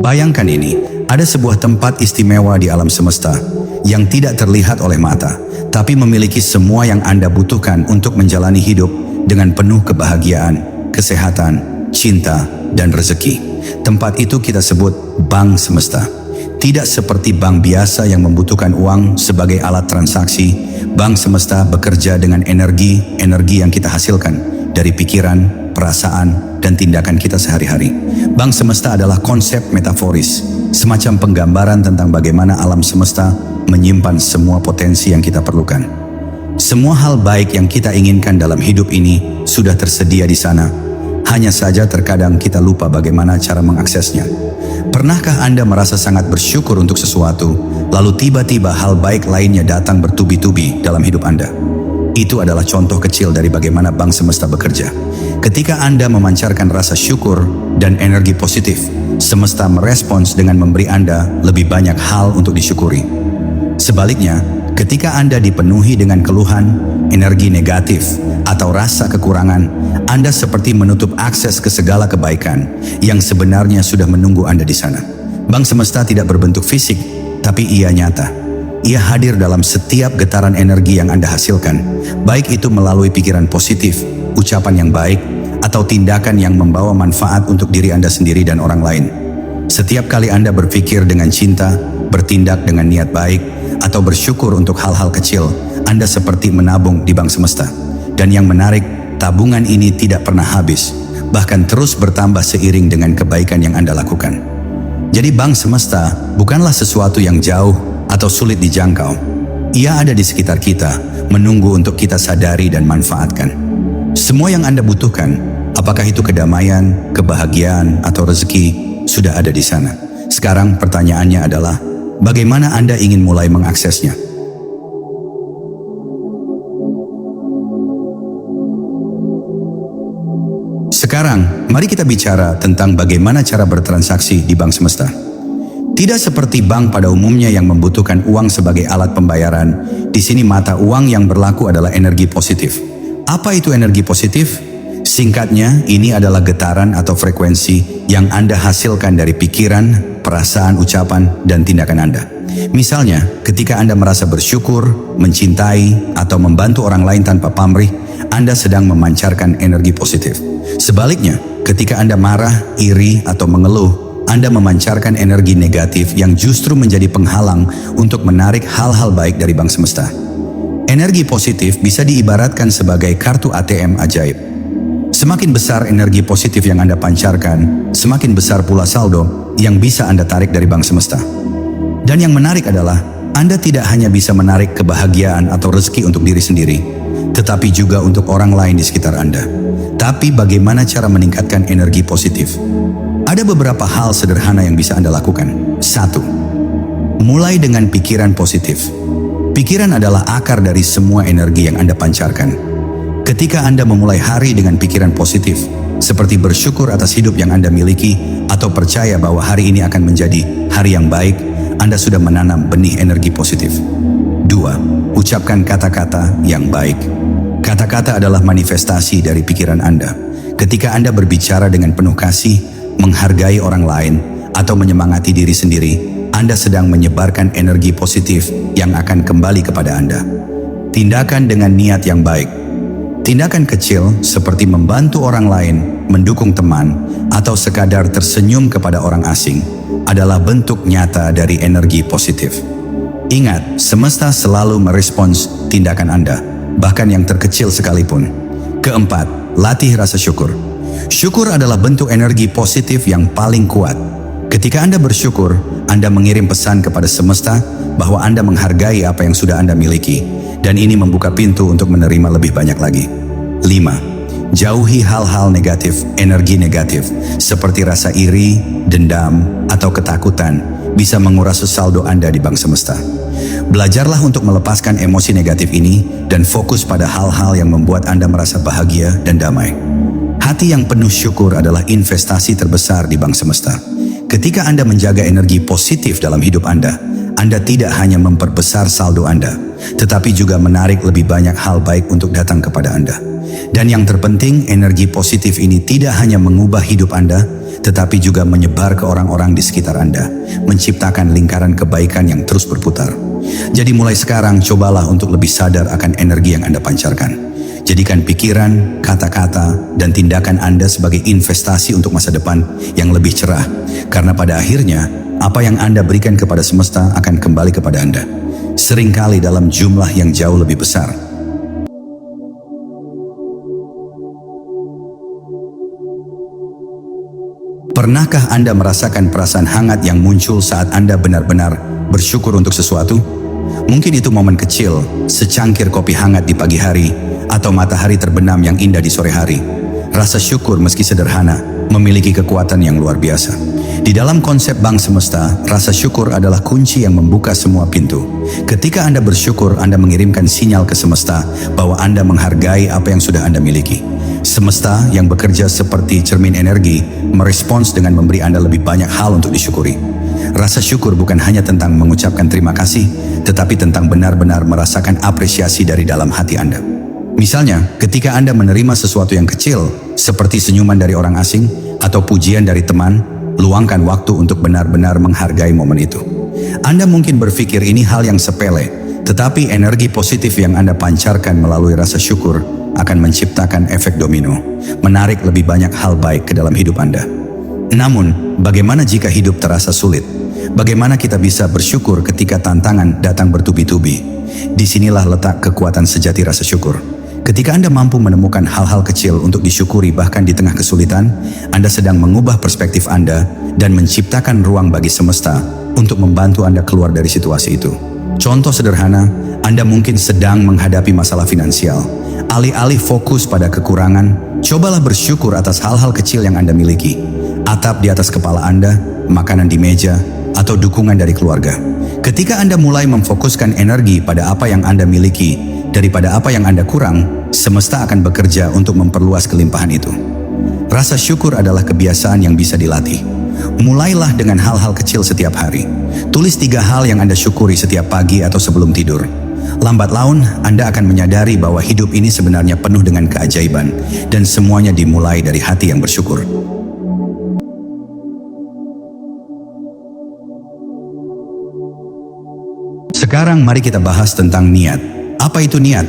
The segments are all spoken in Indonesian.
Bayangkan ini, ada sebuah tempat istimewa di alam semesta yang tidak terlihat oleh mata, tapi memiliki semua yang Anda butuhkan untuk menjalani hidup dengan penuh kebahagiaan, kesehatan, cinta, dan rezeki. Tempat itu kita sebut bank semesta. Tidak seperti bank biasa yang membutuhkan uang sebagai alat transaksi, bank semesta bekerja dengan energi yang kita hasilkan dari pikiran, perasaan, dan tindakan kita sehari-hari. Bank semesta adalah konsep metaforis, semacam penggambaran tentang bagaimana alam semesta menyimpan semua potensi yang kita perlukan. Semua hal baik yang kita inginkan dalam hidup ini sudah tersedia di sana. Hanya saja terkadang kita lupa bagaimana cara mengaksesnya. Pernahkah Anda merasa sangat bersyukur untuk sesuatu, lalu tiba-tiba hal baik lainnya datang bertubi-tubi dalam hidup Anda? Itu adalah contoh kecil dari bagaimana bank semesta bekerja. Ketika Anda memancarkan rasa syukur dan energi positif, semesta merespons dengan memberi Anda lebih banyak hal untuk disyukuri. Sebaliknya, ketika Anda dipenuhi dengan keluhan, energi negatif, atau rasa kekurangan, Anda seperti menutup akses ke segala kebaikan yang sebenarnya sudah menunggu Anda di sana. Bank semesta tidak berbentuk fisik, tapi ia nyata. Ia hadir dalam setiap getaran energi yang Anda hasilkan, baik itu melalui pikiran positif, ucapan yang baik, atau tindakan yang membawa manfaat untuk diri Anda sendiri dan orang lain. Setiap kali Anda berpikir dengan cinta, bertindak dengan niat baik, atau bersyukur untuk hal-hal kecil, Anda seperti menabung di bank semesta. Dan yang menarik, tabungan ini tidak pernah habis, bahkan terus bertambah seiring dengan kebaikan yang Anda lakukan. Jadi bank semesta bukanlah sesuatu yang jauh atau sulit dijangkau. Ia ada di sekitar kita, menunggu untuk kita sadari dan manfaatkan. Semua yang Anda butuhkan, apakah itu kedamaian, kebahagiaan, atau rezeki, sudah ada di sana. Sekarang pertanyaannya adalah, bagaimana Anda ingin mulai mengaksesnya? Sekarang, mari kita bicara tentang bagaimana cara bertransaksi di bank semesta. Tidak seperti bank pada umumnya yang membutuhkan uang sebagai alat pembayaran, di sini mata uang yang berlaku adalah energi positif. Apa itu energi positif? Singkatnya, ini adalah getaran atau frekuensi yang Anda hasilkan dari pikiran, perasaan, ucapan, dan tindakan Anda. Misalnya, ketika Anda merasa bersyukur, mencintai, atau membantu orang lain tanpa pamrih, Anda sedang memancarkan energi positif. Sebaliknya, ketika Anda marah, iri, atau mengeluh, Anda memancarkan energi negatif yang justru menjadi penghalang untuk menarik hal-hal baik dari bank semesta. Energi positif bisa diibaratkan sebagai kartu ATM ajaib. Semakin besar energi positif yang Anda pancarkan, semakin besar pula saldo yang bisa Anda tarik dari bank semesta. Dan yang menarik adalah, Anda tidak hanya bisa menarik kebahagiaan atau rezeki untuk diri sendiri, tetapi juga untuk orang lain di sekitar Anda. Tapi bagaimana cara meningkatkan energi positif? Ada beberapa hal sederhana yang bisa Anda lakukan. 1. Mulai dengan pikiran positif. Pikiran adalah akar dari semua energi yang Anda pancarkan. Ketika Anda memulai hari dengan pikiran positif, seperti bersyukur atas hidup yang Anda miliki, atau percaya bahwa hari ini akan menjadi hari yang baik, Anda sudah menanam benih energi positif. 2. Ucapkan kata-kata yang baik. Kata-kata adalah manifestasi dari pikiran Anda. Ketika Anda berbicara dengan penuh kasih, menghargai orang lain, atau menyemangati diri sendiri, Anda sedang menyebarkan energi positif yang akan kembali kepada Anda. Tindakan dengan niat yang baik. Tindakan kecil seperti membantu orang lain, mendukung teman, atau sekadar tersenyum kepada orang asing adalah bentuk nyata dari energi positif. Ingat, semesta selalu merespons tindakan Anda, bahkan yang terkecil sekalipun. 4. Latih rasa syukur. Syukur adalah bentuk energi positif yang paling kuat. Ketika Anda bersyukur, Anda mengirim pesan kepada semesta bahwa Anda menghargai apa yang sudah Anda miliki, dan ini membuka pintu untuk menerima lebih banyak lagi. 5. Jauhi hal-hal negatif, energi negatif, seperti rasa iri, dendam, atau ketakutan, bisa menguras saldo Anda di bank semesta. Belajarlah untuk melepaskan emosi negatif ini dan fokus pada hal-hal yang membuat Anda merasa bahagia dan damai. Hati yang penuh syukur adalah investasi terbesar di bank semesta. Ketika Anda menjaga energi positif dalam hidup Anda tidak hanya memperbesar saldo Anda, tetapi juga menarik lebih banyak hal baik untuk datang kepada Anda. Dan yang terpenting, energi positif ini tidak hanya mengubah hidup Anda, tetapi juga menyebar ke orang-orang di sekitar Anda, menciptakan lingkaran kebaikan yang terus berputar. Jadi mulai sekarang, cobalah untuk lebih sadar akan energi yang Anda pancarkan. Jadikan pikiran, kata-kata, dan tindakan Anda sebagai investasi untuk masa depan yang lebih cerah. Karena pada akhirnya, apa yang Anda berikan kepada semesta akan kembali kepada Anda. Seringkali dalam jumlah yang jauh lebih besar. Pernahkah Anda merasakan perasaan hangat yang muncul saat Anda benar-benar bersyukur untuk sesuatu? Mungkin itu momen kecil, secangkir kopi hangat di pagi hari, atau matahari terbenam yang indah di sore hari. Rasa syukur meski sederhana, memiliki kekuatan yang luar biasa. Di dalam konsep Bank Semesta, rasa syukur adalah kunci yang membuka semua pintu. Ketika Anda bersyukur, Anda mengirimkan sinyal ke semesta bahwa Anda menghargai apa yang sudah Anda miliki. Semesta yang bekerja seperti cermin energi, merespons dengan memberi Anda lebih banyak hal untuk disyukuri. Rasa syukur bukan hanya tentang mengucapkan terima kasih, tetapi tentang benar-benar merasakan apresiasi dari dalam hati Anda. Misalnya, ketika Anda menerima sesuatu yang kecil, seperti senyuman dari orang asing atau pujian dari teman, luangkan waktu untuk benar-benar menghargai momen itu. Anda mungkin berpikir ini hal yang sepele, tetapi energi positif yang Anda pancarkan melalui rasa syukur akan menciptakan efek domino, menarik lebih banyak hal baik ke dalam hidup Anda. Namun, bagaimana jika hidup terasa sulit? Bagaimana kita bisa bersyukur ketika tantangan datang bertubi-tubi? Disinilah letak kekuatan sejati rasa syukur. Ketika Anda mampu menemukan hal-hal kecil untuk disyukuri bahkan di tengah kesulitan, Anda sedang mengubah perspektif Anda dan menciptakan ruang bagi semesta untuk membantu Anda keluar dari situasi itu. Contoh sederhana, Anda mungkin sedang menghadapi masalah finansial. Alih-alih fokus pada kekurangan, cobalah bersyukur atas hal-hal kecil yang Anda miliki. Atap di atas kepala Anda, makanan di meja, atau dukungan dari keluarga. Ketika Anda mulai memfokuskan energi pada apa yang Anda miliki daripada apa yang Anda kurang, semesta akan bekerja untuk memperluas kelimpahan itu. Rasa syukur adalah kebiasaan yang bisa dilatih. Mulailah dengan hal-hal kecil setiap hari. Tulis 3 hal yang Anda syukuri setiap pagi atau sebelum tidur. Lambat laun, Anda akan menyadari bahwa hidup ini sebenarnya penuh dengan keajaiban, dan semuanya dimulai dari hati yang bersyukur. Sekarang mari kita bahas tentang niat. Apa itu niat?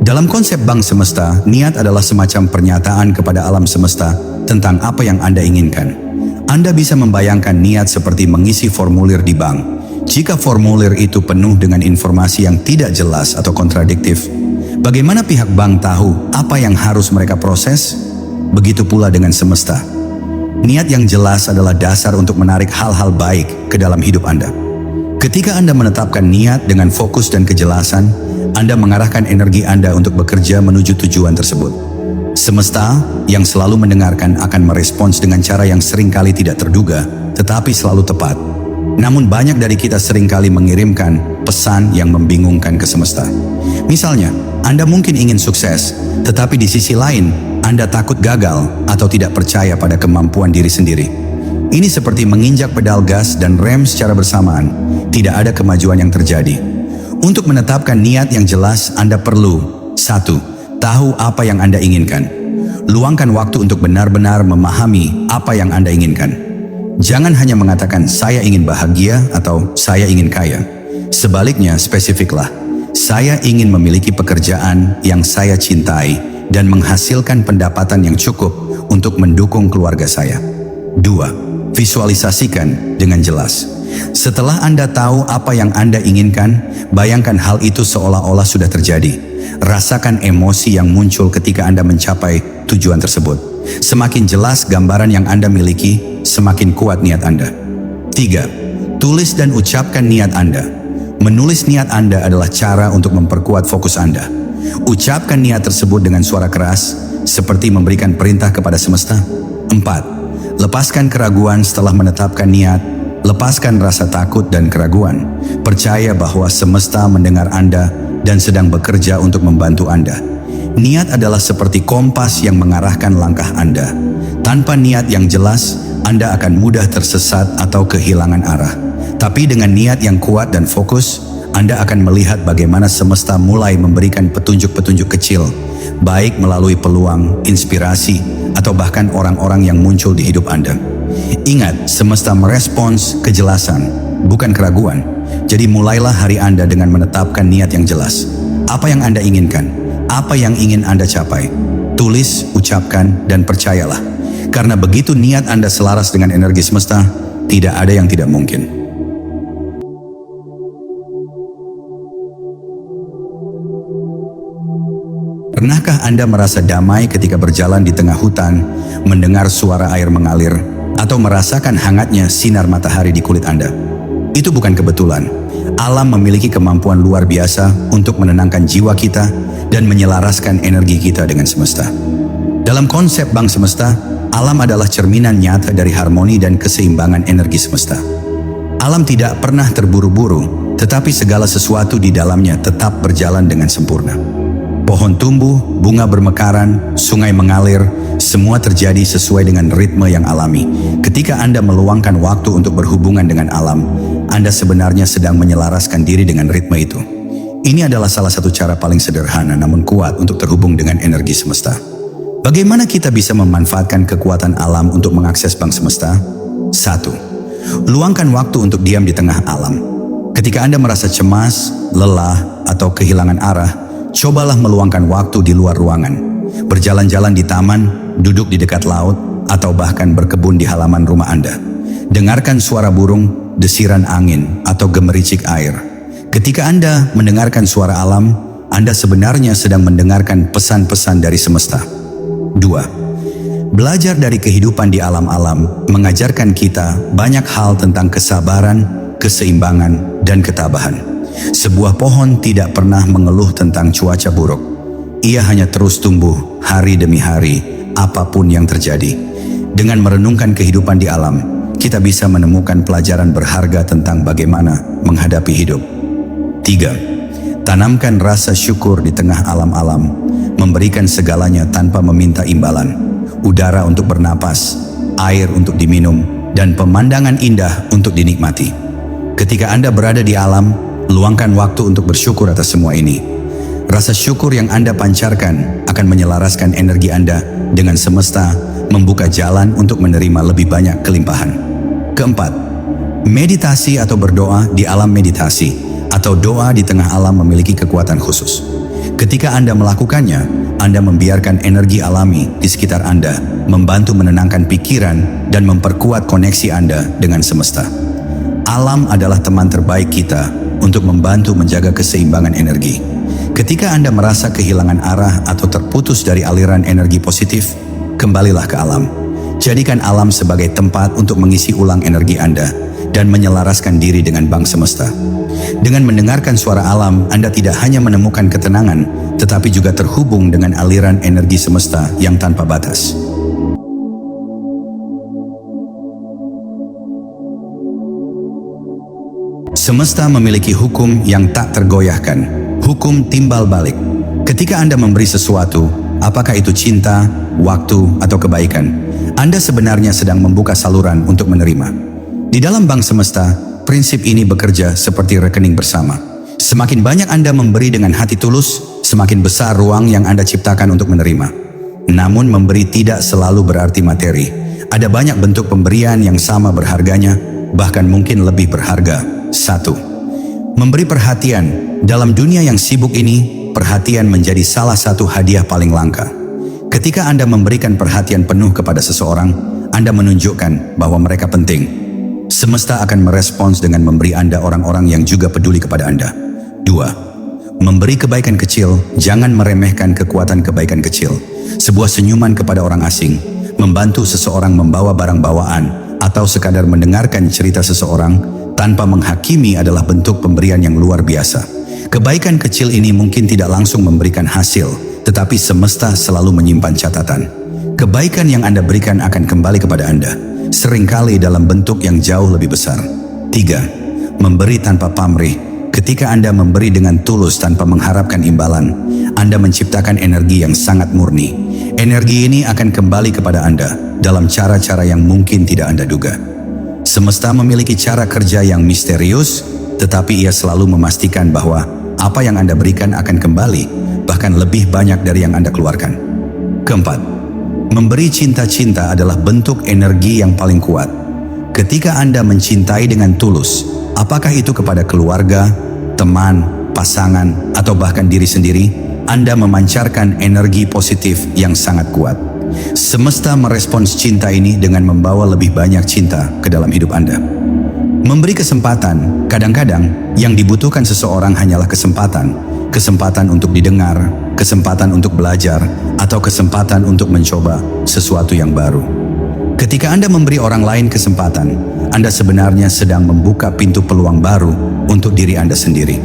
Dalam konsep Bank Semesta, niat adalah semacam pernyataan kepada alam semesta tentang apa yang Anda inginkan. Anda bisa membayangkan niat seperti mengisi formulir di bank. Jika formulir itu penuh dengan informasi yang tidak jelas atau kontradiktif, bagaimana pihak bank tahu apa yang harus mereka proses? Begitu pula dengan semesta. Niat yang jelas adalah dasar untuk menarik hal-hal baik ke dalam hidup Anda. Ketika Anda menetapkan niat dengan fokus dan kejelasan, Anda mengarahkan energi Anda untuk bekerja menuju tujuan tersebut. Semesta yang selalu mendengarkan akan merespons dengan cara yang seringkali tidak terduga, tetapi selalu tepat. Namun banyak dari kita seringkali mengirimkan pesan yang membingungkan ke semesta. Misalnya, Anda mungkin ingin sukses, tetapi di sisi lain, Anda takut gagal atau tidak percaya pada kemampuan diri sendiri. Ini seperti menginjak pedal gas dan rem secara bersamaan. Tidak ada kemajuan yang terjadi. Untuk menetapkan niat yang jelas, Anda perlu 1. Tahu apa yang Anda inginkan. Luangkan waktu untuk benar-benar memahami apa yang Anda inginkan. Jangan hanya mengatakan, saya ingin bahagia atau saya ingin kaya. Sebaliknya, spesifiklah. Saya ingin memiliki pekerjaan yang saya cintai dan menghasilkan pendapatan yang cukup untuk mendukung keluarga saya. 2. Visualisasikan dengan jelas. Setelah Anda tahu apa yang Anda inginkan, bayangkan hal itu seolah-olah sudah terjadi. Rasakan emosi yang muncul ketika Anda mencapai tujuan tersebut. Semakin jelas gambaran yang Anda miliki, semakin kuat niat Anda. 3. Tulis dan ucapkan niat Anda. Menulis niat Anda adalah cara untuk memperkuat fokus Anda. Ucapkan niat tersebut dengan suara keras, seperti memberikan perintah kepada semesta. 4. Lepaskan keraguan setelah menetapkan niat. Lepaskan rasa takut dan keraguan. Percaya bahwa semesta mendengar Anda dan sedang bekerja untuk membantu Anda. Niat adalah seperti kompas yang mengarahkan langkah Anda. Tanpa niat yang jelas, Anda akan mudah tersesat atau kehilangan arah. Tapi dengan niat yang kuat dan fokus, Anda akan melihat bagaimana semesta mulai memberikan petunjuk-petunjuk kecil, baik melalui peluang, inspirasi, atau bahkan orang-orang yang muncul di hidup Anda. Ingat, semesta merespons kejelasan, bukan keraguan. Jadi mulailah hari Anda dengan menetapkan niat yang jelas. Apa yang Anda inginkan? Apa yang ingin Anda capai? Tulis, ucapkan, dan percayalah. Karena begitu niat Anda selaras dengan energi semesta, tidak ada yang tidak mungkin. Pernahkah Anda merasa damai ketika berjalan di tengah hutan, mendengar suara air mengalir, atau merasakan hangatnya sinar matahari di kulit Anda? Itu bukan kebetulan. Alam memiliki kemampuan luar biasa untuk menenangkan jiwa kita dan menyelaraskan energi kita dengan semesta. Dalam konsep Bank Semesta, alam adalah cerminan nyata dari harmoni dan keseimbangan energi semesta. Alam tidak pernah terburu-buru, tetapi segala sesuatu di dalamnya tetap berjalan dengan sempurna. Pohon tumbuh, bunga bermekaran, sungai mengalir, semua terjadi sesuai dengan ritme yang alami. Ketika Anda meluangkan waktu untuk berhubungan dengan alam, Anda sebenarnya sedang menyelaraskan diri dengan ritme itu. Ini adalah salah satu cara paling sederhana namun kuat untuk terhubung dengan energi semesta. Bagaimana kita bisa memanfaatkan kekuatan alam untuk mengakses Bank Semesta? 1. Luangkan waktu untuk diam di tengah alam. Ketika Anda merasa cemas, lelah, atau kehilangan arah, cobalah meluangkan waktu di luar ruangan. Berjalan-jalan di taman, duduk di dekat laut, atau bahkan berkebun di halaman rumah Anda. Dengarkan suara burung, desiran angin, atau gemericik air. Ketika Anda mendengarkan suara alam, Anda sebenarnya sedang mendengarkan pesan-pesan dari semesta. 2. Belajar dari kehidupan di alam-alam mengajarkan kita banyak hal tentang kesabaran, keseimbangan, dan ketabahan. Sebuah pohon tidak pernah mengeluh tentang cuaca buruk. Ia hanya terus tumbuh hari demi hari, apapun yang terjadi. Dengan merenungkan kehidupan di alam, kita bisa menemukan pelajaran berharga tentang bagaimana menghadapi hidup. 3. Tanamkan rasa syukur di tengah alam-alam, memberikan segalanya tanpa meminta imbalan. Udara untuk bernapas, air untuk diminum, dan pemandangan indah untuk dinikmati. Ketika Anda berada di alam, luangkan waktu untuk bersyukur atas semua ini. Rasa syukur yang Anda pancarkan akan menyelaraskan energi Anda dengan semesta, membuka jalan untuk menerima lebih banyak kelimpahan. 4. Meditasi atau berdoa di alam. Meditasi atau doa di tengah alam memiliki kekuatan khusus. Ketika Anda melakukannya, Anda membiarkan energi alami di sekitar Anda membantu menenangkan pikiran dan memperkuat koneksi Anda dengan semesta. Alam adalah teman terbaik kita untuk membantu menjaga keseimbangan energi. Ketika Anda merasa kehilangan arah atau terputus dari aliran energi positif, kembalilah ke alam. Jadikan alam sebagai tempat untuk mengisi ulang energi Anda dan menyelaraskan diri dengan Bank Semesta. Dengan mendengarkan suara alam, Anda tidak hanya menemukan ketenangan, tetapi juga terhubung dengan aliran energi semesta yang tanpa batas. Semesta memiliki hukum yang tak tergoyahkan, hukum timbal balik. Ketika Anda memberi sesuatu, apakah itu cinta, waktu, atau kebaikan, Anda sebenarnya sedang membuka saluran untuk menerima. Di dalam Bank Semesta, prinsip ini bekerja seperti rekening bersama. Semakin banyak Anda memberi dengan hati tulus, semakin besar ruang yang Anda ciptakan untuk menerima. Namun memberi tidak selalu berarti materi. Ada banyak bentuk pemberian yang sama berharganya, bahkan mungkin lebih berharga. 1. Memberi perhatian. Dalam dunia yang sibuk ini, perhatian menjadi salah satu hadiah paling langka. Ketika Anda memberikan perhatian penuh kepada seseorang, Anda menunjukkan bahwa mereka penting. Semesta akan merespons dengan memberi Anda orang-orang yang juga peduli kepada Anda. 2. Memberi kebaikan kecil, jangan meremehkan kekuatan kebaikan kecil. Sebuah senyuman kepada orang asing, membantu seseorang membawa barang bawaan, atau sekadar mendengarkan cerita seseorang tanpa menghakimi adalah bentuk pemberian yang luar biasa. Kebaikan kecil ini mungkin tidak langsung memberikan hasil, tetapi semesta selalu menyimpan catatan. Kebaikan yang Anda berikan akan kembali kepada Anda, seringkali dalam bentuk yang jauh lebih besar. 3. Memberi tanpa pamrih. Ketika Anda memberi dengan tulus tanpa mengharapkan imbalan, Anda menciptakan energi yang sangat murni. Energi ini akan kembali kepada Anda dalam cara-cara yang mungkin tidak Anda duga. Semesta memiliki cara kerja yang misterius, tetapi ia selalu memastikan bahwa apa yang Anda berikan akan kembali, bahkan lebih banyak dari yang Anda keluarkan. Keempat, memberi cinta-cinta adalah bentuk energi yang paling kuat. Ketika Anda mencintai dengan tulus, apakah itu kepada keluarga, teman, pasangan, atau bahkan diri sendiri, Anda memancarkan energi positif yang sangat kuat. Semesta merespons cinta ini dengan membawa lebih banyak cinta ke dalam hidup Anda. Memberi kesempatan, kadang-kadang yang dibutuhkan seseorang hanyalah kesempatan untuk didengar, kesempatan untuk belajar, atau kesempatan untuk mencoba sesuatu yang baru. Ketika Anda memberi orang lain kesempatan, Anda sebenarnya sedang membuka pintu peluang baru untuk diri Anda sendiri.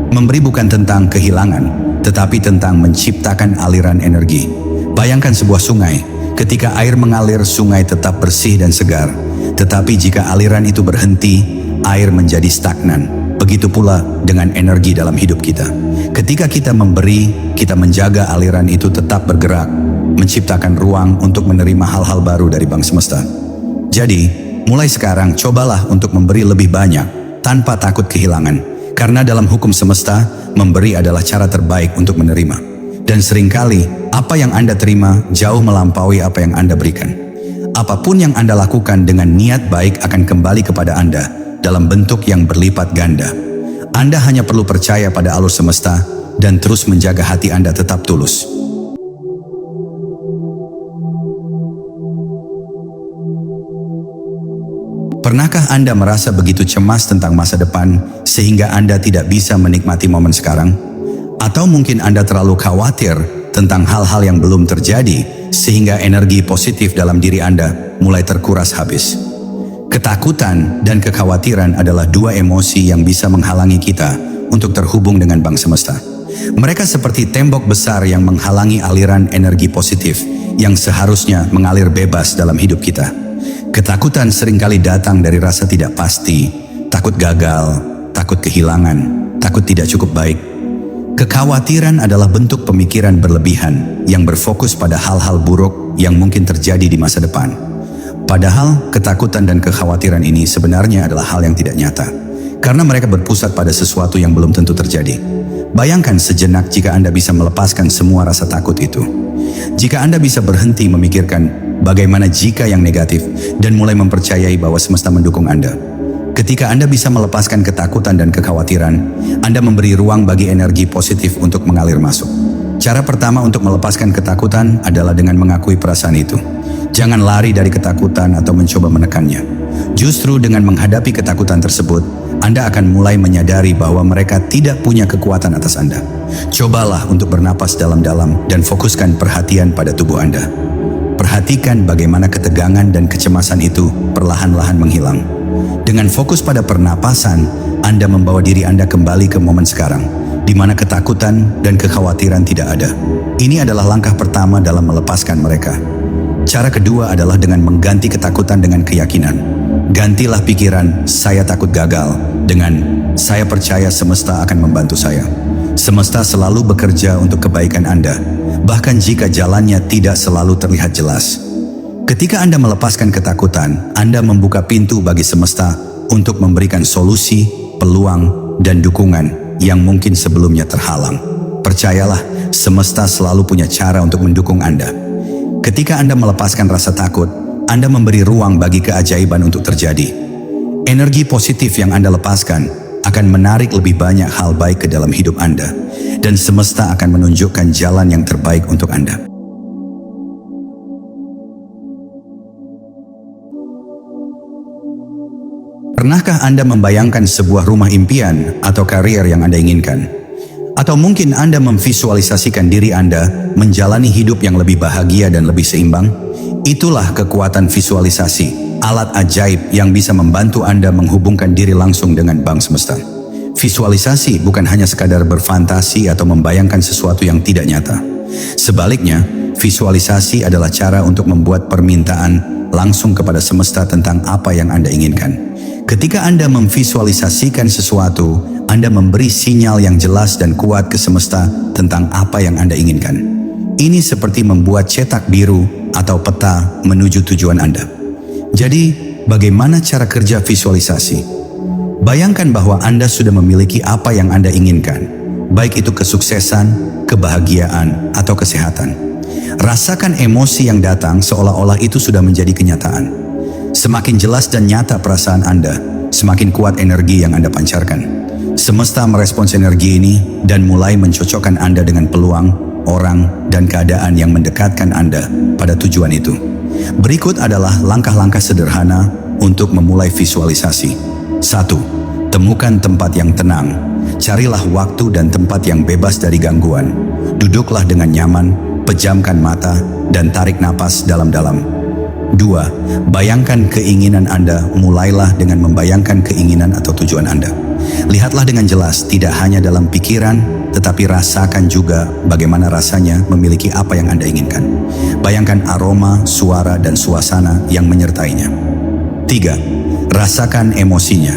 Memberi bukan tentang kehilangan, tetapi tentang menciptakan aliran energi. Bayangkan sebuah sungai. Ketika air mengalir, sungai tetap bersih dan segar. Tetapi jika aliran itu berhenti, air menjadi stagnan. Begitu pula dengan energi dalam hidup kita. Ketika kita memberi, kita menjaga aliran itu tetap bergerak, menciptakan ruang untuk menerima hal-hal baru dari Bang Semesta. Jadi, mulai sekarang cobalah untuk memberi lebih banyak tanpa takut kehilangan. Karena dalam hukum semesta, memberi adalah cara terbaik untuk menerima. Dan seringkali, apa yang Anda terima jauh melampaui apa yang Anda berikan. Apapun yang Anda lakukan dengan niat baik akan kembali kepada Anda dalam bentuk yang berlipat ganda. Anda hanya perlu percaya pada alur semesta dan terus menjaga hati Anda tetap tulus. Pernahkah Anda merasa begitu cemas tentang masa depan sehingga Anda tidak bisa menikmati momen sekarang? Atau mungkin Anda terlalu khawatir tentang hal-hal yang belum terjadi sehingga energi positif dalam diri Anda mulai terkuras habis? Ketakutan dan kekhawatiran adalah dua emosi yang bisa menghalangi kita untuk terhubung dengan Bang Semesta. Mereka seperti tembok besar yang menghalangi aliran energi positif yang seharusnya mengalir bebas dalam hidup kita. Ketakutan seringkali datang dari rasa tidak pasti, takut gagal, takut kehilangan, takut tidak cukup baik. Kekhawatiran adalah bentuk pemikiran berlebihan yang berfokus pada hal-hal buruk yang mungkin terjadi di masa depan. Padahal ketakutan dan kekhawatiran ini sebenarnya adalah hal yang tidak nyata, karena mereka berpusat pada sesuatu yang belum tentu terjadi. Bayangkan sejenak jika Anda bisa melepaskan semua rasa takut itu. Jika Anda bisa berhenti memikirkan bagaimana jika yang negatif dan mulai mempercayai bahwa semesta mendukung Anda. Ketika Anda bisa melepaskan ketakutan dan kekhawatiran, Anda memberi ruang bagi energi positif untuk mengalir masuk. Cara pertama untuk melepaskan ketakutan adalah dengan mengakui perasaan itu. Jangan lari dari ketakutan atau mencoba menekannya. Justru dengan menghadapi ketakutan tersebut, Anda akan mulai menyadari bahwa mereka tidak punya kekuatan atas Anda. Cobalah untuk bernapas dalam-dalam dan fokuskan perhatian pada tubuh Anda. Perhatikan bagaimana ketegangan dan kecemasan itu perlahan-lahan menghilang. Dengan fokus pada pernapasan, Anda membawa diri Anda kembali ke momen sekarang, di mana ketakutan dan kekhawatiran tidak ada. Ini adalah langkah pertama dalam melepaskan mereka. Cara kedua adalah dengan mengganti ketakutan dengan keyakinan. Gantilah pikiran, saya takut gagal, dengan saya percaya semesta akan membantu saya. Semesta selalu bekerja untuk kebaikan Anda, bahkan jika jalannya tidak selalu terlihat jelas. Ketika Anda melepaskan ketakutan, Anda membuka pintu bagi semesta untuk memberikan solusi, peluang, dan dukungan yang mungkin sebelumnya terhalang. Percayalah, semesta selalu punya cara untuk mendukung Anda. Ketika Anda melepaskan rasa takut, Anda memberi ruang bagi keajaiban untuk terjadi. Energi positif yang Anda lepaskan akan menarik lebih banyak hal baik ke dalam hidup Anda, dan semesta akan menunjukkan jalan yang terbaik untuk Anda. Pernahkah Anda membayangkan sebuah rumah impian atau karier yang Anda inginkan? Atau mungkin Anda memvisualisasikan diri Anda menjalani hidup yang lebih bahagia dan lebih seimbang? Itulah kekuatan visualisasi, alat ajaib yang bisa membantu Anda menghubungkan diri langsung dengan Bang Semesta. Visualisasi bukan hanya sekadar berfantasi atau membayangkan sesuatu yang tidak nyata. Sebaliknya, visualisasi adalah cara untuk membuat permintaan langsung kepada semesta tentang apa yang Anda inginkan. Ketika Anda memvisualisasikan sesuatu, Anda memberi sinyal yang jelas dan kuat ke semesta tentang apa yang Anda inginkan. Ini seperti membuat cetak biru atau peta menuju tujuan Anda. Jadi, bagaimana cara kerja visualisasi? Bayangkan bahwa Anda sudah memiliki apa yang Anda inginkan. baik itu kesuksesan, kebahagiaan, atau kesehatan. Rasakan emosi yang datang seolah-olah itu sudah menjadi kenyataan. Semakin jelas dan nyata perasaan Anda, semakin kuat energi yang Anda pancarkan. Semesta merespons energi ini dan mulai mencocokkan Anda dengan peluang, orang, dan keadaan yang mendekatkan Anda pada tujuan itu. Berikut adalah langkah-langkah sederhana untuk memulai visualisasi. 1. Temukan tempat yang tenang. Carilah waktu dan tempat yang bebas dari gangguan. Duduklah dengan nyaman, pejamkan mata, dan tarik napas dalam-dalam. 2. Bayangkan keinginan Anda. Mulailah dengan membayangkan keinginan atau tujuan Anda. Lihatlah dengan jelas, tidak hanya dalam pikiran, tetapi rasakan juga bagaimana rasanya memiliki apa yang Anda inginkan. Bayangkan aroma, suara, dan suasana yang menyertainya. 3. Rasakan emosinya.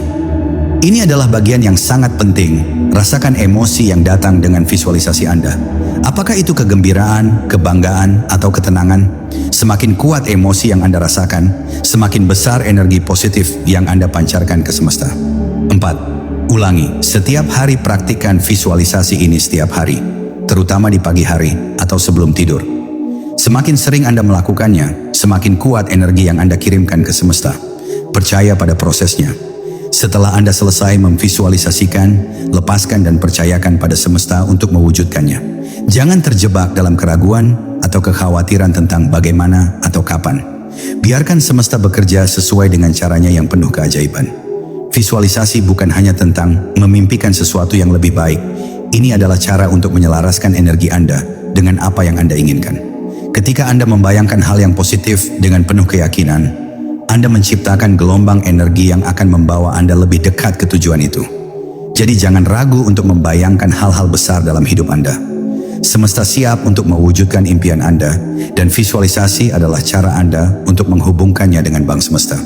Ini adalah bagian yang sangat penting. Rasakan emosi yang datang dengan visualisasi Anda. Apakah itu kegembiraan, kebanggaan, atau ketenangan? Semakin kuat emosi yang Anda rasakan, semakin besar energi positif yang Anda pancarkan ke semesta. 4. Ulangi. Setiap hari praktikkan visualisasi ini setiap hari, terutama di pagi hari atau sebelum tidur. Semakin sering Anda melakukannya, semakin kuat energi yang Anda kirimkan ke semesta. Percaya pada prosesnya. Setelah Anda selesai memvisualisasikan, lepaskan dan percayakan pada semesta untuk mewujudkannya. Jangan terjebak dalam keraguan atau kekhawatiran tentang bagaimana atau kapan. Biarkan semesta bekerja sesuai dengan caranya yang penuh keajaiban. Visualisasi bukan hanya tentang memimpikan sesuatu yang lebih baik. Ini adalah cara untuk menyelaraskan energi Anda dengan apa yang Anda inginkan. Ketika Anda membayangkan hal yang positif dengan penuh keyakinan, Anda menciptakan gelombang energi yang akan membawa Anda lebih dekat ke tujuan itu. Jadi jangan ragu untuk membayangkan hal-hal besar dalam hidup Anda. Semesta siap untuk mewujudkan impian Anda, dan visualisasi adalah cara Anda untuk menghubungkannya dengan Bank Semesta.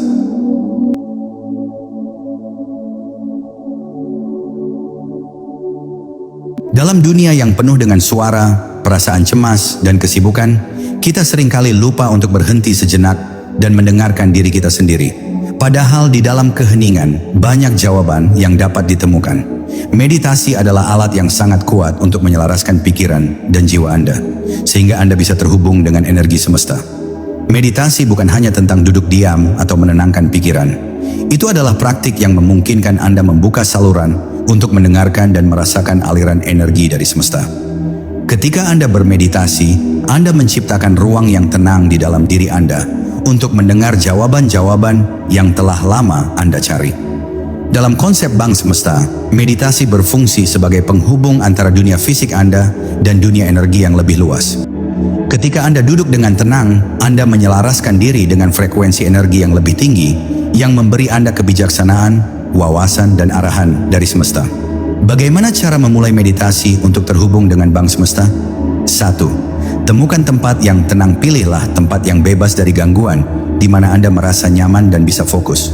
Dalam dunia yang penuh dengan suara, perasaan cemas, dan kesibukan, kita seringkali lupa untuk berhenti sejenak dan mendengarkan diri kita sendiri. Padahal di dalam keheningan, banyak jawaban yang dapat ditemukan. Meditasi adalah alat yang sangat kuat untuk menyelaraskan pikiran dan jiwa Anda, sehingga Anda bisa terhubung dengan energi semesta. Meditasi bukan hanya tentang duduk diam atau menenangkan pikiran. Itu adalah praktik yang memungkinkan Anda membuka saluran untuk mendengarkan dan merasakan aliran energi dari semesta. Ketika Anda bermeditasi, Anda menciptakan ruang yang tenang di dalam diri Anda untuk mendengar jawaban-jawaban yang telah lama Anda cari. Dalam konsep Bank Semesta, meditasi berfungsi sebagai penghubung antara dunia fisik Anda dan dunia energi yang lebih luas. Ketika Anda duduk dengan tenang, Anda menyelaraskan diri dengan frekuensi energi yang lebih tinggi yang memberi Anda kebijaksanaan, wawasan, dan arahan dari semesta. Bagaimana cara memulai meditasi untuk terhubung dengan Bank Semesta? 1. Temukan tempat yang tenang. Pilihlah tempat yang bebas dari gangguan, di mana Anda merasa nyaman dan bisa fokus.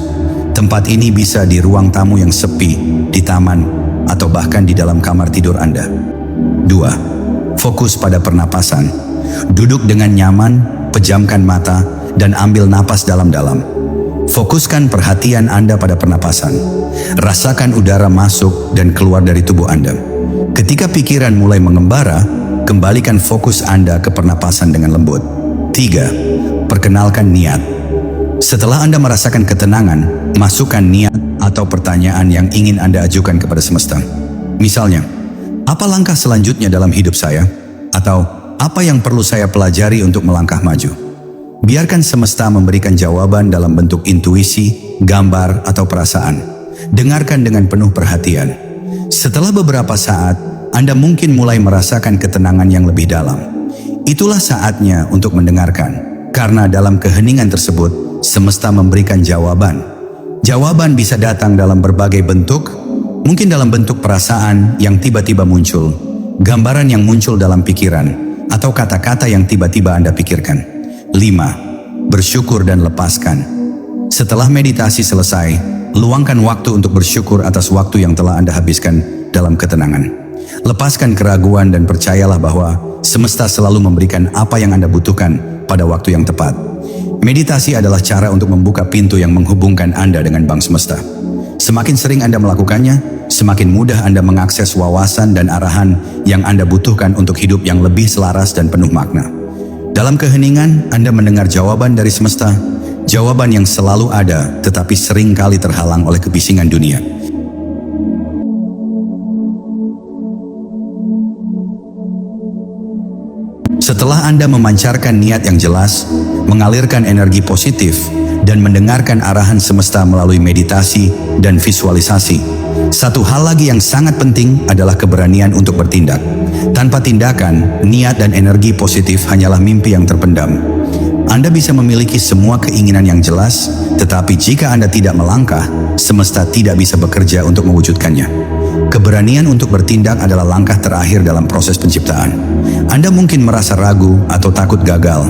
Tempat ini bisa di ruang tamu yang sepi, di taman, atau bahkan di dalam kamar tidur Anda. 2. Fokus pada pernapasan. Duduk dengan nyaman, pejamkan mata, dan ambil napas dalam-dalam. Fokuskan perhatian Anda pada pernapasan. Rasakan udara masuk dan keluar dari tubuh Anda. Ketika pikiran mulai mengembara, kembalikan fokus Anda ke pernapasan dengan lembut. 3. Perkenalkan niat. Setelah Anda merasakan ketenangan, masukkan niat atau pertanyaan yang ingin Anda ajukan kepada semesta. Misalnya, apa langkah selanjutnya dalam hidup saya? Atau, apa yang perlu saya pelajari untuk melangkah maju? Biarkan semesta memberikan jawaban dalam bentuk intuisi, gambar, atau perasaan. Dengarkan dengan penuh perhatian. Setelah beberapa saat, Anda mungkin mulai merasakan ketenangan yang lebih dalam. Itulah saatnya untuk mendengarkan, karena dalam keheningan tersebut, semesta memberikan jawaban. Jawaban bisa datang dalam berbagai bentuk, mungkin dalam bentuk perasaan yang tiba-tiba muncul, gambaran yang muncul dalam pikiran, atau kata-kata yang tiba-tiba Anda pikirkan. 5. Bersyukur dan lepaskan. Setelah meditasi selesai, luangkan waktu untuk bersyukur atas waktu yang telah Anda habiskan dalam ketenangan. Lepaskan keraguan dan percayalah bahwa semesta selalu memberikan apa yang Anda butuhkan pada waktu yang tepat. Meditasi adalah cara untuk membuka pintu yang menghubungkan Anda dengan Bank Semesta. Semakin sering Anda melakukannya, semakin mudah Anda mengakses wawasan dan arahan yang Anda butuhkan untuk hidup yang lebih selaras dan penuh makna. Dalam keheningan, Anda mendengar jawaban dari semesta, jawaban yang selalu ada tetapi sering kali terhalang oleh kebisingan dunia. Setelah Anda memancarkan niat yang jelas, mengalirkan energi positif, dan mendengarkan arahan semesta melalui meditasi dan visualisasi, satu hal lagi yang sangat penting adalah keberanian untuk bertindak. Tanpa tindakan, niat dan energi positif hanyalah mimpi yang terpendam. Anda bisa memiliki semua keinginan yang jelas, tetapi jika Anda tidak melangkah, semesta tidak bisa bekerja untuk mewujudkannya. Keberanian untuk bertindak adalah langkah terakhir dalam proses penciptaan. Anda mungkin merasa ragu atau takut gagal,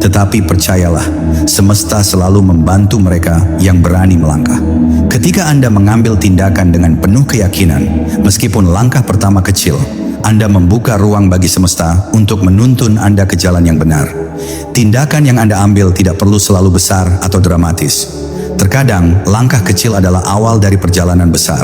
tetapi percayalah, semesta selalu membantu mereka yang berani melangkah. Ketika Anda mengambil tindakan dengan penuh keyakinan, meskipun langkah pertama kecil, Anda membuka ruang bagi semesta untuk menuntun Anda ke jalan yang benar. Tindakan yang Anda ambil tidak perlu selalu besar atau dramatis. Terkadang, langkah kecil adalah awal dari perjalanan besar.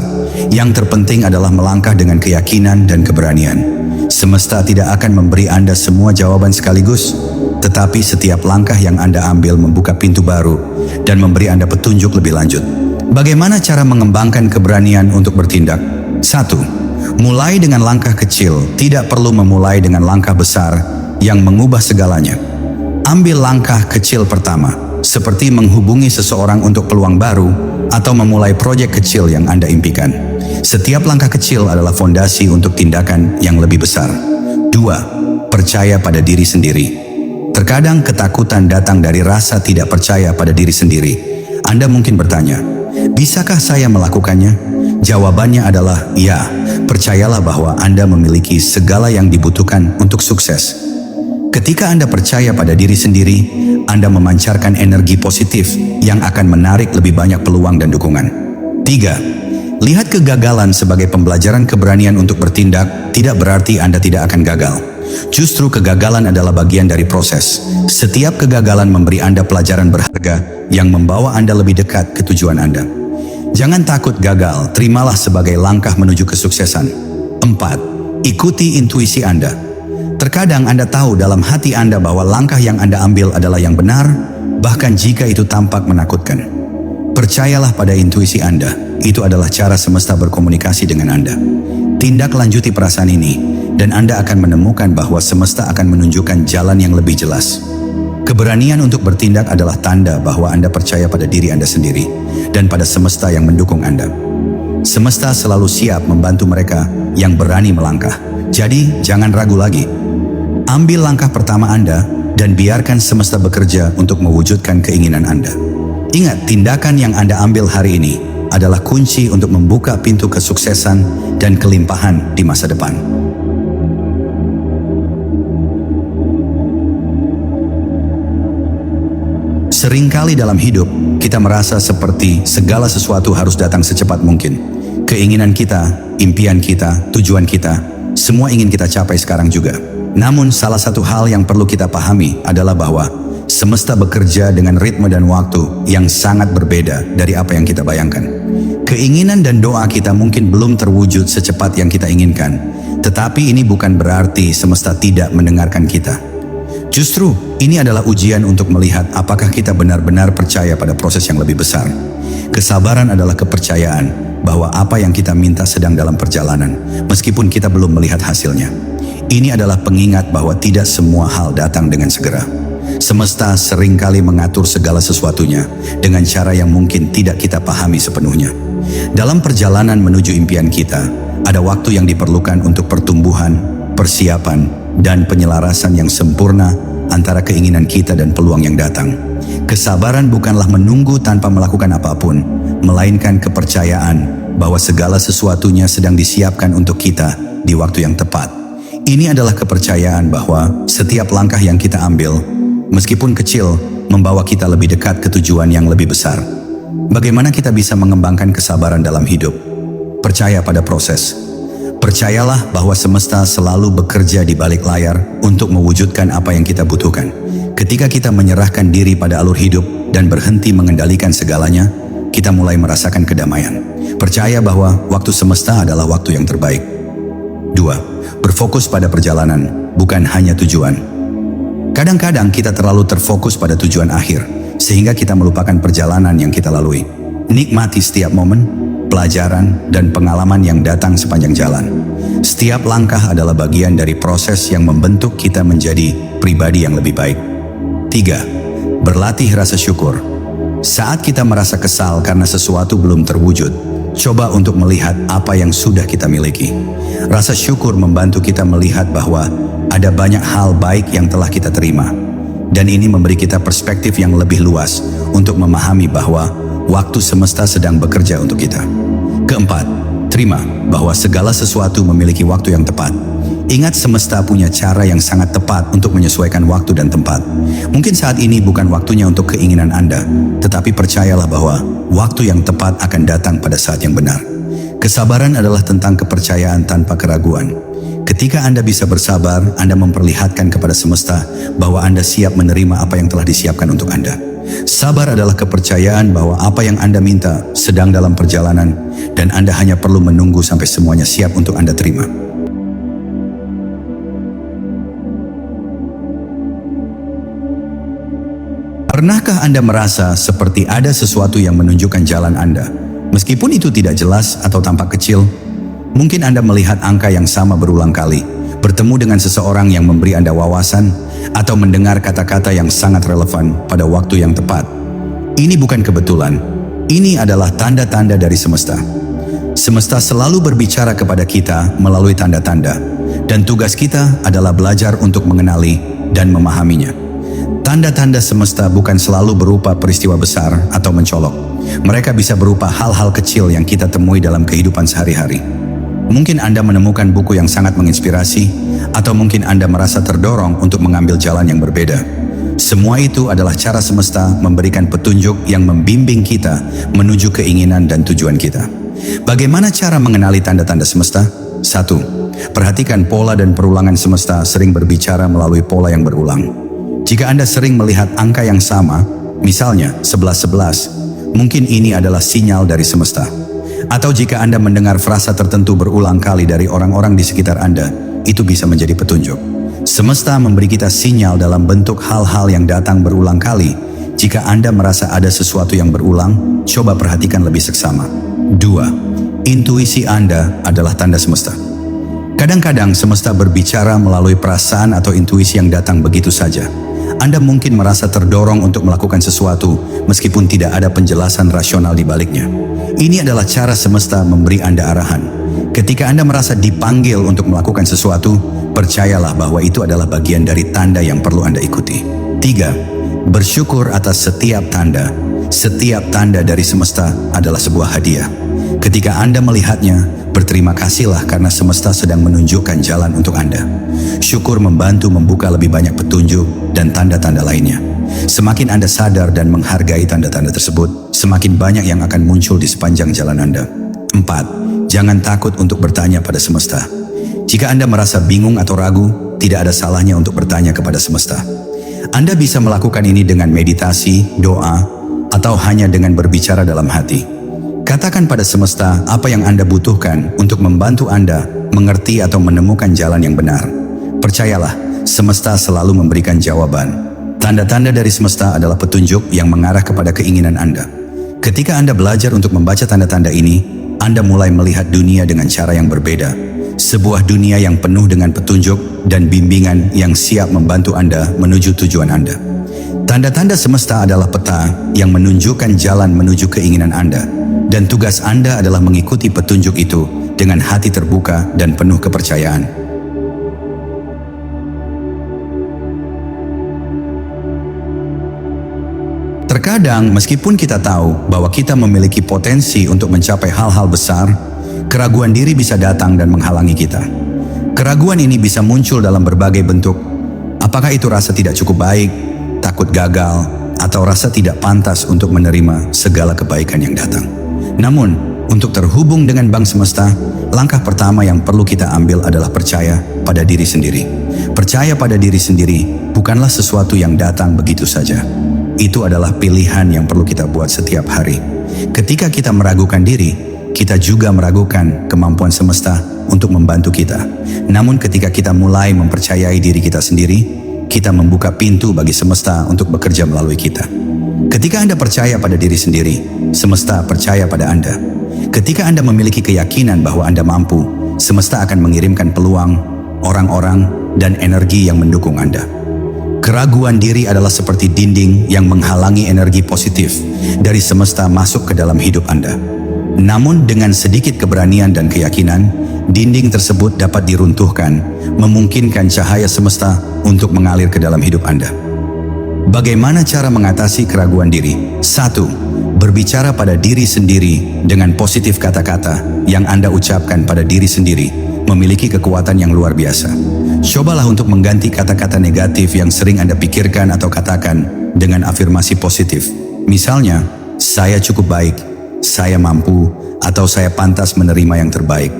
Yang terpenting adalah melangkah dengan keyakinan dan keberanian. Semesta tidak akan memberi Anda semua jawaban sekaligus, tetapi setiap langkah yang Anda ambil membuka pintu baru dan memberi Anda petunjuk lebih lanjut. Bagaimana cara mengembangkan keberanian untuk bertindak? 1. Mulai dengan langkah kecil, tidak perlu memulai dengan langkah besar yang mengubah segalanya. Ambil langkah kecil pertama, seperti menghubungi seseorang untuk peluang baru atau memulai proyek kecil yang Anda impikan. Setiap langkah kecil adalah fondasi untuk tindakan yang lebih besar. 2. Percaya pada diri sendiri. Terkadang ketakutan datang dari rasa tidak percaya pada diri sendiri. Anda mungkin bertanya, bisakah saya melakukannya? Jawabannya adalah ya. Percayalah bahwa Anda memiliki segala yang dibutuhkan untuk sukses. Ketika Anda percaya pada diri sendiri, Anda memancarkan energi positif yang akan menarik lebih banyak peluang dan dukungan. 3. Lihat kegagalan sebagai pembelajaran keberanian untuk bertindak, tidak berarti Anda tidak akan gagal. Justru kegagalan adalah bagian dari proses. Setiap kegagalan memberi Anda pelajaran berharga yang membawa Anda lebih dekat ke tujuan Anda. Jangan takut gagal, terimalah sebagai langkah menuju kesuksesan. 4. Ikuti intuisi Anda. Terkadang Anda tahu dalam hati Anda bahwa langkah yang Anda ambil adalah yang benar, bahkan jika itu tampak menakutkan. Percayalah pada intuisi Anda, itu adalah cara semesta berkomunikasi dengan Anda. Tindak lanjuti perasaan ini, dan Anda akan menemukan bahwa semesta akan menunjukkan jalan yang lebih jelas. Keberanian untuk bertindak adalah tanda bahwa Anda percaya pada diri Anda sendiri, dan pada semesta yang mendukung Anda. Semesta selalu siap membantu mereka yang berani melangkah. Jadi, jangan ragu lagi. Ambil langkah pertama Anda, dan biarkan semesta bekerja untuk mewujudkan keinginan Anda. Ingat, tindakan yang Anda ambil hari ini adalah kunci untuk membuka pintu kesuksesan dan kelimpahan di masa depan. Seringkali dalam hidup, kita merasa seperti segala sesuatu harus datang secepat mungkin. Keinginan kita, impian kita, tujuan kita, semua ingin kita capai sekarang juga. Namun, salah satu hal yang perlu kita pahami adalah bahwa semesta bekerja dengan ritme dan waktu yang sangat berbeda dari apa yang kita bayangkan. Keinginan dan doa kita mungkin belum terwujud secepat yang kita inginkan, tetapi ini bukan berarti semesta tidak mendengarkan kita. Justru, ini adalah ujian untuk melihat apakah kita benar-benar percaya pada proses yang lebih besar. Kesabaran adalah kepercayaan bahwa apa yang kita minta sedang dalam perjalanan, meskipun kita belum melihat hasilnya. Ini adalah pengingat bahwa tidak semua hal datang dengan segera. Semesta seringkali mengatur segala sesuatunya dengan cara yang mungkin tidak kita pahami sepenuhnya. Dalam perjalanan menuju impian kita, ada waktu yang diperlukan untuk pertumbuhan, persiapan, dan penyelarasan yang sempurna antara keinginan kita dan peluang yang datang. Kesabaran bukanlah menunggu tanpa melakukan apapun, melainkan kepercayaan bahwa segala sesuatunya sedang disiapkan untuk kita di waktu yang tepat. Ini adalah kepercayaan bahwa setiap langkah yang kita ambil, meskipun kecil, membawa kita lebih dekat ke tujuan yang lebih besar. Bagaimana kita bisa mengembangkan kesabaran dalam hidup? Percaya pada proses. Percayalah bahwa semesta selalu bekerja di balik layar untuk mewujudkan apa yang kita butuhkan. Ketika kita menyerahkan diri pada alur hidup dan berhenti mengendalikan segalanya, kita mulai merasakan kedamaian. Percaya bahwa waktu semesta adalah waktu yang terbaik. 2. Berfokus pada perjalanan, bukan hanya tujuan. Kadang-kadang kita terlalu terfokus pada tujuan akhir, sehingga kita melupakan perjalanan yang kita lalui. Nikmati setiap momen, pelajaran, dan pengalaman yang datang sepanjang jalan. Setiap langkah adalah bagian dari proses yang membentuk kita menjadi pribadi yang lebih baik. 3. Berlatih rasa syukur. Saat kita merasa kesal karena sesuatu belum terwujud, coba untuk melihat apa yang sudah kita miliki. Rasa syukur membantu kita melihat bahwa ada banyak hal baik yang telah kita terima. Dan ini memberi kita perspektif yang lebih luas untuk memahami bahwa waktu semesta sedang bekerja untuk kita. Keempat, terima bahwa segala sesuatu memiliki waktu yang tepat. Ingat, semesta punya cara yang sangat tepat untuk menyesuaikan waktu dan tempat. Mungkin saat ini bukan waktunya untuk keinginan Anda, tetapi percayalah bahwa waktu yang tepat akan datang pada saat yang benar. Kesabaran adalah tentang kepercayaan tanpa keraguan. Ketika Anda bisa bersabar, Anda memperlihatkan kepada semesta bahwa Anda siap menerima apa yang telah disiapkan untuk Anda. Sabar adalah kepercayaan bahwa apa yang Anda minta sedang dalam perjalanan dan Anda hanya perlu menunggu sampai semuanya siap untuk Anda terima. Pernahkah Anda merasa seperti ada sesuatu yang menunjukkan jalan Anda? Meskipun itu tidak jelas atau tampak kecil, mungkin Anda melihat angka yang sama berulang kali, bertemu dengan seseorang yang memberi Anda wawasan, atau mendengar kata-kata yang sangat relevan pada waktu yang tepat. Ini bukan kebetulan, ini adalah tanda-tanda dari semesta. Semesta selalu berbicara kepada kita melalui tanda-tanda, dan tugas kita adalah belajar untuk mengenali dan memahaminya. Tanda-tanda semesta bukan selalu berupa peristiwa besar atau mencolok. Mereka bisa berupa hal-hal kecil yang kita temui dalam kehidupan sehari-hari. Mungkin Anda menemukan buku yang sangat menginspirasi, atau mungkin Anda merasa terdorong untuk mengambil jalan yang berbeda. Semua itu adalah cara semesta memberikan petunjuk yang membimbing kita menuju keinginan dan tujuan kita. Bagaimana cara mengenali tanda-tanda semesta? 1. Perhatikan pola dan perulangan semesta sering berbicara melalui pola yang berulang. Jika Anda sering melihat angka yang sama, misalnya 11-11, mungkin ini adalah sinyal dari semesta. Atau jika Anda mendengar frasa tertentu berulang kali dari orang-orang di sekitar Anda, itu bisa menjadi petunjuk. Semesta memberi kita sinyal dalam bentuk hal-hal yang datang berulang kali. Jika Anda merasa ada sesuatu yang berulang, coba perhatikan lebih seksama. 2. Intuisi Anda adalah tanda semesta. Kadang-kadang semesta berbicara melalui perasaan atau intuisi yang datang begitu saja. Anda mungkin merasa terdorong untuk melakukan sesuatu meskipun tidak ada penjelasan rasional di baliknya. Ini adalah cara semesta memberi Anda arahan. Ketika Anda merasa dipanggil untuk melakukan sesuatu, percayalah bahwa itu adalah bagian dari tanda yang perlu Anda ikuti. 3. Bersyukur atas setiap tanda. Setiap tanda dari semesta adalah sebuah hadiah. Ketika Anda melihatnya, berterima kasihlah karena semesta sedang menunjukkan jalan untuk Anda. Syukur membantu membuka lebih banyak petunjuk dan tanda-tanda lainnya. Semakin Anda sadar dan menghargai tanda-tanda tersebut, semakin banyak yang akan muncul di sepanjang jalan Anda. 4. Jangan takut untuk bertanya pada semesta. Jika Anda merasa bingung atau ragu, tidak ada salahnya untuk bertanya kepada semesta. Anda bisa melakukan ini dengan meditasi, doa, atau hanya dengan berbicara dalam hati. Katakan pada semesta apa yang Anda butuhkan untuk membantu Anda mengerti atau menemukan jalan yang benar. Percayalah, semesta selalu memberikan jawaban. Tanda-tanda dari semesta adalah petunjuk yang mengarah kepada keinginan Anda. Ketika Anda belajar untuk membaca tanda-tanda ini, Anda mulai melihat dunia dengan cara yang berbeda. Sebuah dunia yang penuh dengan petunjuk dan bimbingan yang siap membantu Anda menuju tujuan Anda. Tanda-tanda semesta adalah peta yang menunjukkan jalan menuju keinginan Anda. Dan tugas Anda adalah mengikuti petunjuk itu dengan hati terbuka dan penuh kepercayaan. Terkadang, meskipun kita tahu bahwa kita memiliki potensi untuk mencapai hal-hal besar, keraguan diri bisa datang dan menghalangi kita. Keraguan ini bisa muncul dalam berbagai bentuk. Apakah itu rasa tidak cukup baik, takut gagal, atau rasa tidak pantas untuk menerima segala kebaikan yang datang? Namun, untuk terhubung dengan Bank Semesta, langkah pertama yang perlu kita ambil adalah percaya pada diri sendiri. Percaya pada diri sendiri bukanlah sesuatu yang datang begitu saja. Itu adalah pilihan yang perlu kita buat setiap hari. Ketika kita meragukan diri, kita juga meragukan kemampuan semesta untuk membantu kita. Namun ketika kita mulai mempercayai diri kita sendiri, kita membuka pintu bagi semesta untuk bekerja melalui kita. Ketika Anda percaya pada diri sendiri, semesta percaya pada Anda. Ketika Anda memiliki keyakinan bahwa Anda mampu, semesta akan mengirimkan peluang, orang-orang, dan energi yang mendukung Anda. Keraguan diri adalah seperti dinding yang menghalangi energi positif dari semesta masuk ke dalam hidup Anda. Namun dengan sedikit keberanian dan keyakinan, dinding tersebut dapat diruntuhkan, memungkinkan cahaya semesta untuk mengalir ke dalam hidup Anda. Bagaimana cara mengatasi keraguan diri? 1. Berbicara pada diri sendiri dengan positif. Kata-kata yang Anda ucapkan pada diri sendiri memiliki kekuatan yang luar biasa. Cobalah untuk mengganti kata-kata negatif yang sering Anda pikirkan atau katakan dengan afirmasi positif. Misalnya, saya cukup baik, saya mampu, atau saya pantas menerima yang terbaik.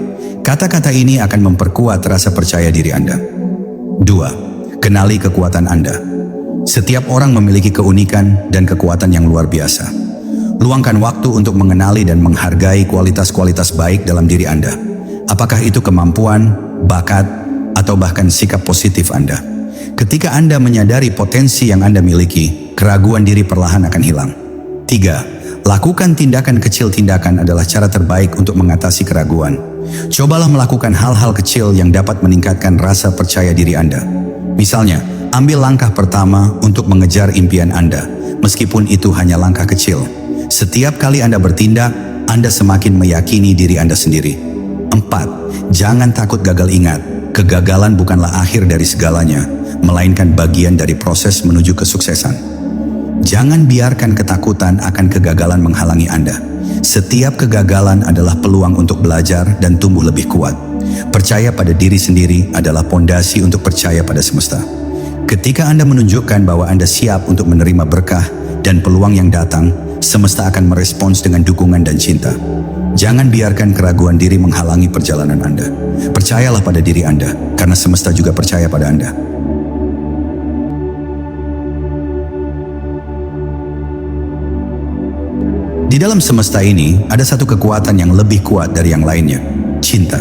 Kata-kata ini akan memperkuat rasa percaya diri Anda. 2. Kenali kekuatan Anda. Setiap orang memiliki keunikan dan kekuatan yang luar biasa. Luangkan waktu untuk mengenali dan menghargai kualitas-kualitas baik dalam diri Anda. Apakah itu kemampuan, bakat, atau bahkan sikap positif Anda? Ketika Anda menyadari potensi yang Anda miliki, keraguan diri perlahan akan hilang. 3. Lakukan tindakan kecil. Tindakan adalah cara terbaik untuk mengatasi keraguan. Cobalah melakukan hal-hal kecil yang dapat meningkatkan rasa percaya diri Anda. Misalnya, ambil langkah pertama untuk mengejar impian Anda, meskipun itu hanya langkah kecil. Setiap kali Anda bertindak, Anda semakin meyakini diri Anda sendiri. 4. Jangan takut gagal. Ingat, kegagalan bukanlah akhir dari segalanya, melainkan bagian dari proses menuju kesuksesan. Jangan biarkan ketakutan akan kegagalan menghalangi Anda. Setiap kegagalan adalah peluang untuk belajar dan tumbuh lebih kuat. Percaya pada diri sendiri adalah pondasi untuk percaya pada semesta. Ketika Anda menunjukkan bahwa Anda siap untuk menerima berkah dan peluang yang datang, semesta akan merespons dengan dukungan dan cinta. Jangan biarkan keraguan diri menghalangi perjalanan Anda. Percayalah pada diri Anda, karena semesta juga percaya pada Anda. Di dalam semesta ini, ada satu kekuatan yang lebih kuat dari yang lainnya, cinta.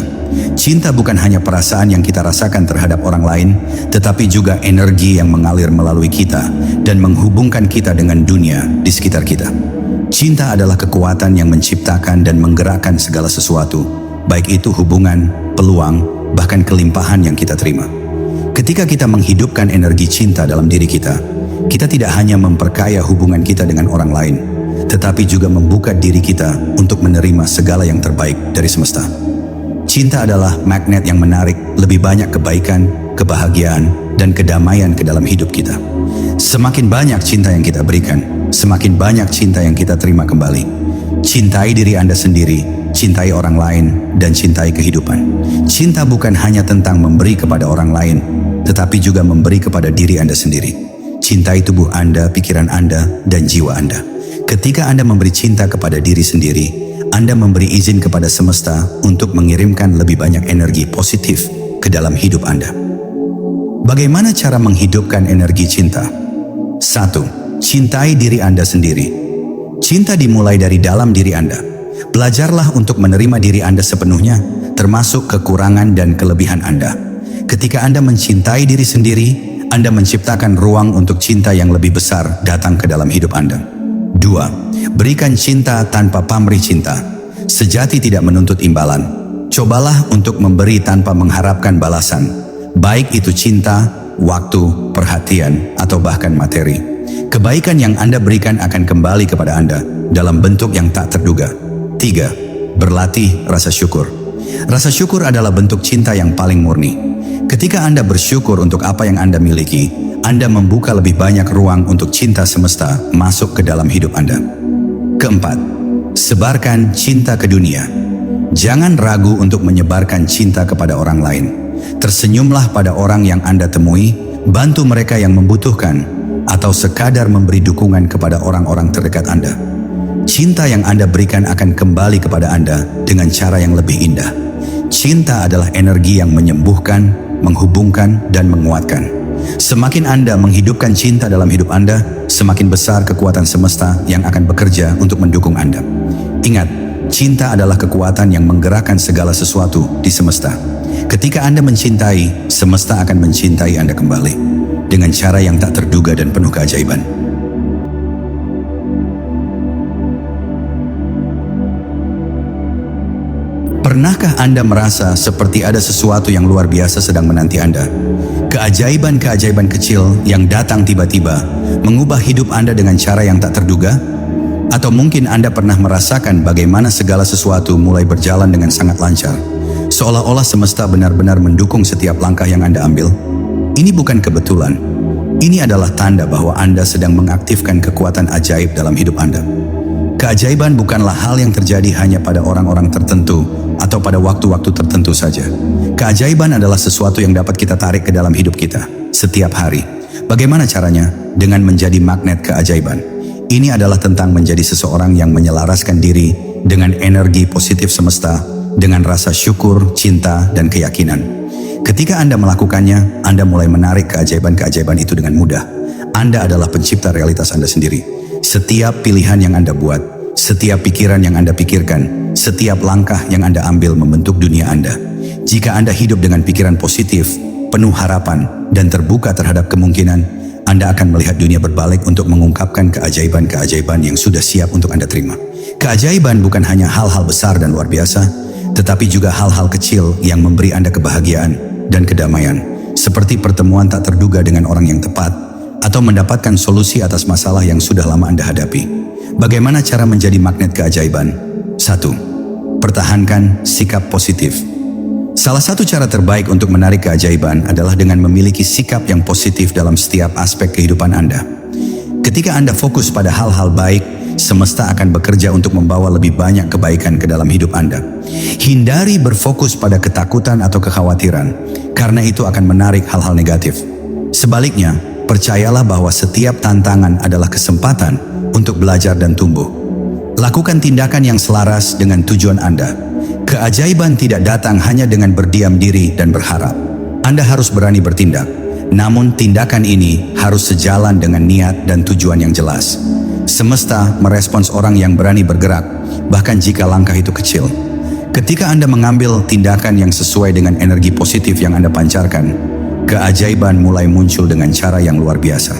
Cinta bukan hanya perasaan yang kita rasakan terhadap orang lain, tetapi juga energi yang mengalir melalui kita dan menghubungkan kita dengan dunia di sekitar kita. Cinta adalah kekuatan yang menciptakan dan menggerakkan segala sesuatu, baik itu hubungan, peluang, bahkan kelimpahan yang kita terima. Ketika kita menghidupkan energi cinta dalam diri kita, kita tidak hanya memperkaya hubungan kita dengan orang lain, tetapi juga membuka diri kita untuk menerima segala yang terbaik dari semesta. Cinta adalah magnet yang menarik lebih banyak kebaikan, kebahagiaan, dan kedamaian ke dalam hidup kita. Semakin banyak cinta yang kita berikan, semakin banyak cinta yang kita terima kembali. Cintai diri Anda sendiri, cintai orang lain, dan cintai kehidupan. Cinta bukan hanya tentang memberi kepada orang lain, tetapi juga memberi kepada diri Anda sendiri. Cintai tubuh Anda, pikiran Anda, dan jiwa Anda. Ketika Anda memberi cinta kepada diri sendiri, Anda memberi izin kepada semesta untuk mengirimkan lebih banyak energi positif ke dalam hidup Anda. Bagaimana cara menghidupkan energi cinta? 1. Cintai diri Anda sendiri. Cinta dimulai dari dalam diri Anda. Belajarlah untuk menerima diri Anda sepenuhnya, termasuk kekurangan dan kelebihan Anda. Ketika Anda mencintai diri sendiri, Anda menciptakan ruang untuk cinta yang lebih besar datang ke dalam hidup Anda. 2. Berikan cinta tanpa pamrih. Cinta sejati tidak menuntut imbalan. Cobalah untuk memberi tanpa mengharapkan balasan, baik itu cinta, waktu, perhatian, atau bahkan materi. Kebaikan yang Anda berikan akan kembali kepada Anda dalam bentuk yang tak terduga. 3. Berlatih rasa syukur. Rasa syukur adalah bentuk cinta yang paling murni. Ketika Anda bersyukur untuk apa yang Anda miliki, Anda membuka lebih banyak ruang untuk cinta semesta masuk ke dalam hidup Anda. 4. Sebarkan cinta ke dunia. Jangan ragu untuk menyebarkan cinta kepada orang lain. Tersenyumlah pada orang yang Anda temui, bantu mereka yang membutuhkan, atau sekadar memberi dukungan kepada orang-orang terdekat Anda. Cinta yang Anda berikan akan kembali kepada Anda dengan cara yang lebih indah. Cinta adalah energi yang menyembuhkan, menghubungkan, dan menguatkan. Semakin Anda menghidupkan cinta dalam hidup Anda, semakin besar kekuatan semesta yang akan bekerja untuk mendukung Anda. Ingat, cinta adalah kekuatan yang menggerakkan segala sesuatu di semesta. Ketika Anda mencintai, semesta akan mencintai Anda kembali dengan cara yang tak terduga dan penuh keajaiban. Pernahkah Anda merasa seperti ada sesuatu yang luar biasa sedang menanti Anda? Keajaiban-keajaiban kecil yang datang tiba-tiba mengubah hidup Anda dengan cara yang tak terduga? Atau mungkin Anda pernah merasakan bagaimana segala sesuatu mulai berjalan dengan sangat lancar, seolah-olah semesta benar-benar mendukung setiap langkah yang Anda ambil? Ini bukan kebetulan. Ini adalah tanda bahwa Anda sedang mengaktifkan kekuatan ajaib dalam hidup Anda. Keajaiban bukanlah hal yang terjadi hanya pada orang-orang tertentu atau pada waktu-waktu tertentu saja. Keajaiban adalah sesuatu yang dapat kita tarik ke dalam hidup kita setiap hari. Bagaimana caranya? Dengan menjadi magnet keajaiban. Ini adalah tentang menjadi seseorang yang menyelaraskan diri dengan energi positif semesta, dengan rasa syukur, cinta, dan keyakinan. Ketika Anda melakukannya, Anda mulai menarik keajaiban-keajaiban itu dengan mudah. Anda adalah pencipta realitas Anda sendiri. Setiap pilihan yang Anda buat, setiap pikiran yang Anda pikirkan, setiap langkah yang Anda ambil membentuk dunia Anda. Jika Anda hidup dengan pikiran positif, penuh harapan, dan terbuka terhadap kemungkinan, Anda akan melihat dunia berbalik untuk mengungkapkan keajaiban-keajaiban yang sudah siap untuk Anda terima. Keajaiban bukan hanya hal-hal besar dan luar biasa, tetapi juga hal-hal kecil yang memberi Anda kebahagiaan dan kedamaian, seperti pertemuan tak terduga dengan orang yang tepat, atau mendapatkan solusi atas masalah yang sudah lama Anda hadapi. Bagaimana cara menjadi magnet keajaiban? 1. Pertahankan sikap positif. Salah satu cara terbaik untuk menarik keajaiban adalah dengan memiliki sikap yang positif dalam setiap aspek kehidupan Anda. Ketika Anda fokus pada hal-hal baik, semesta akan bekerja untuk membawa lebih banyak kebaikan ke dalam hidup Anda. Hindari berfokus pada ketakutan atau kekhawatiran, karena itu akan menarik hal-hal negatif. Sebaliknya, percayalah bahwa setiap tantangan adalah kesempatan untuk belajar dan tumbuh. Lakukan tindakan yang selaras dengan tujuan Anda. Keajaiban tidak datang hanya dengan berdiam diri dan berharap. Anda harus berani bertindak. Namun tindakan ini harus sejalan dengan niat dan tujuan yang jelas. Semesta merespons orang yang berani bergerak, bahkan jika langkah itu kecil. Ketika Anda mengambil tindakan yang sesuai dengan energi positif yang Anda pancarkan, keajaiban mulai muncul dengan cara yang luar biasa.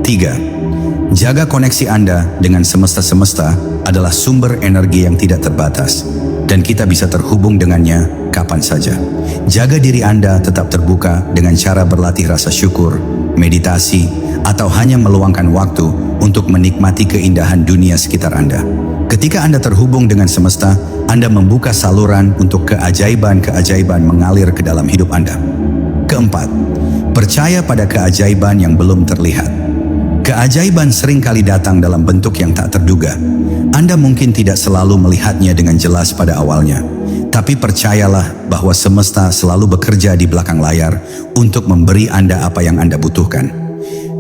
3. Jaga koneksi Anda dengan semesta-semesta adalah sumber energi yang tidak terbatas, dan kita bisa terhubung dengannya kapan saja. Jaga diri Anda tetap terbuka dengan cara berlatih rasa syukur, meditasi, atau hanya meluangkan waktu untuk menikmati keindahan dunia sekitar Anda. Ketika Anda terhubung dengan semesta, Anda membuka saluran untuk keajaiban-keajaiban mengalir ke dalam hidup Anda. Keempat, percaya pada keajaiban yang belum terlihat. Keajaiban seringkali datang dalam bentuk yang tak terduga. Anda mungkin tidak selalu melihatnya dengan jelas pada awalnya, tapi percayalah bahwa semesta selalu bekerja di belakang layar untuk memberi Anda apa yang Anda butuhkan.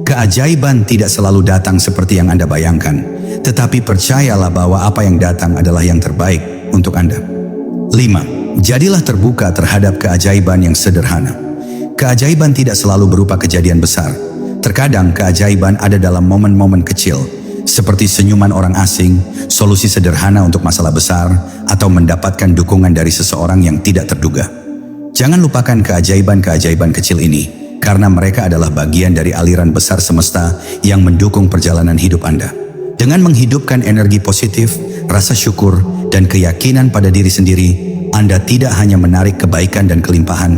Keajaiban tidak selalu datang seperti yang Anda bayangkan, tetapi percayalah bahwa apa yang datang adalah yang terbaik untuk Anda. 5. Jadilah terbuka terhadap keajaiban yang sederhana. Keajaiban tidak selalu berupa kejadian besar. Terkadang keajaiban ada dalam momen-momen kecil, seperti senyuman orang asing, solusi sederhana untuk masalah besar, atau mendapatkan dukungan dari seseorang yang tidak terduga. Jangan lupakan keajaiban-keajaiban kecil ini, karena mereka adalah bagian dari aliran besar semesta yang mendukung perjalanan hidup Anda. Dengan menghidupkan energi positif, rasa syukur, dan keyakinan pada diri sendiri, Anda tidak hanya menarik kebaikan dan kelimpahan,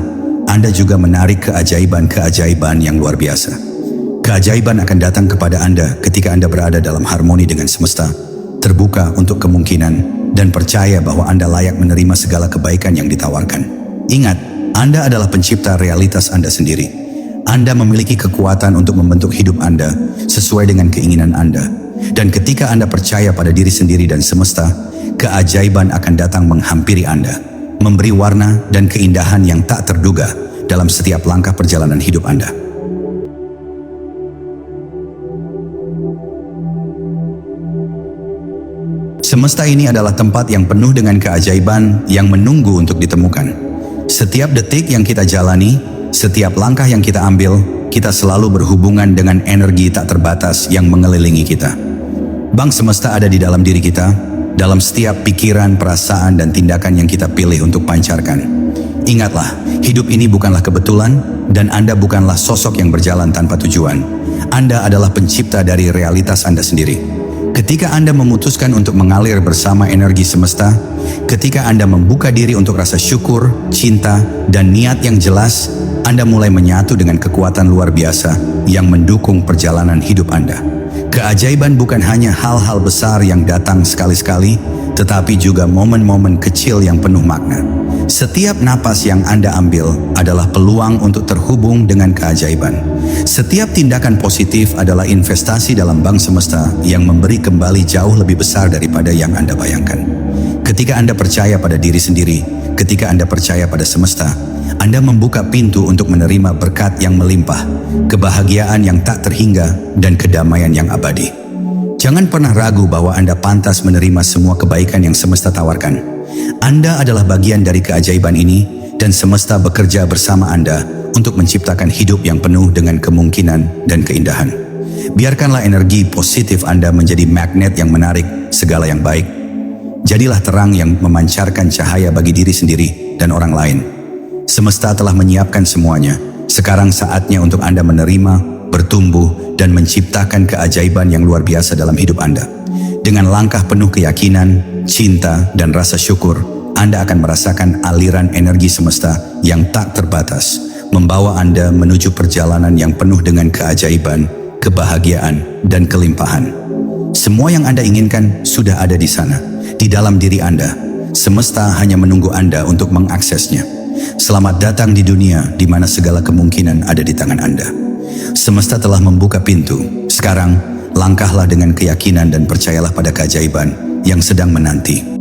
Anda juga menarik keajaiban-keajaiban yang luar biasa. Keajaiban akan datang kepada Anda ketika Anda berada dalam harmoni dengan semesta, terbuka untuk kemungkinan, dan percaya bahwa Anda layak menerima segala kebaikan yang ditawarkan. Ingat, Anda adalah pencipta realitas Anda sendiri. Anda memiliki kekuatan untuk membentuk hidup Anda sesuai dengan keinginan Anda. Dan ketika Anda percaya pada diri sendiri dan semesta, keajaiban akan datang menghampiri Anda, memberi warna dan keindahan yang tak terduga dalam setiap langkah perjalanan hidup Anda. Semesta ini adalah tempat yang penuh dengan keajaiban yang menunggu untuk ditemukan. Setiap detik yang kita jalani, setiap langkah yang kita ambil, kita selalu berhubungan dengan energi tak terbatas yang mengelilingi kita. Bank semesta ada di dalam diri kita, dalam setiap pikiran, perasaan, dan tindakan yang kita pilih untuk pancarkan. Ingatlah, hidup ini bukanlah kebetulan, dan Anda bukanlah sosok yang berjalan tanpa tujuan. Anda adalah pencipta dari realitas Anda sendiri. Ketika Anda memutuskan untuk mengalir bersama energi semesta, ketika Anda membuka diri untuk rasa syukur, cinta, dan niat yang jelas, Anda mulai menyatu dengan kekuatan luar biasa yang mendukung perjalanan hidup Anda. Keajaiban bukan hanya hal-hal besar yang datang sekali-sekali, tetapi juga momen-momen kecil yang penuh makna. Setiap napas yang Anda ambil adalah peluang untuk terhubung dengan keajaiban. Setiap tindakan positif adalah investasi dalam bank semesta yang memberi kembali jauh lebih besar daripada yang Anda bayangkan. Ketika Anda percaya pada diri sendiri, ketika Anda percaya pada semesta, Anda membuka pintu untuk menerima berkat yang melimpah, kebahagiaan yang tak terhingga, dan kedamaian yang abadi. Jangan pernah ragu bahwa Anda pantas menerima semua kebaikan yang semesta tawarkan. Anda adalah bagian dari keajaiban ini, dan semesta bekerja bersama Anda untuk menciptakan hidup yang penuh dengan kemungkinan dan keindahan. Biarkanlah energi positif Anda menjadi magnet yang menarik segala yang baik. Jadilah terang yang memancarkan cahaya bagi diri sendiri dan orang lain. Semesta telah menyiapkan semuanya. Sekarang saatnya untuk Anda menerima, bertumbuh, dan menciptakan keajaiban yang luar biasa dalam hidup Anda. Dengan langkah penuh keyakinan, cinta, dan rasa syukur, Anda akan merasakan aliran energi semesta yang tak terbatas, membawa Anda menuju perjalanan yang penuh dengan keajaiban, kebahagiaan, dan kelimpahan. Semua yang Anda inginkan sudah ada di sana, di dalam diri Anda. Semesta hanya menunggu Anda untuk mengaksesnya. Selamat datang di dunia di mana segala kemungkinan ada di tangan Anda. Semesta telah membuka pintu. Sekarang, langkahlah dengan keyakinan dan percayalah pada keajaiban yang sedang menanti.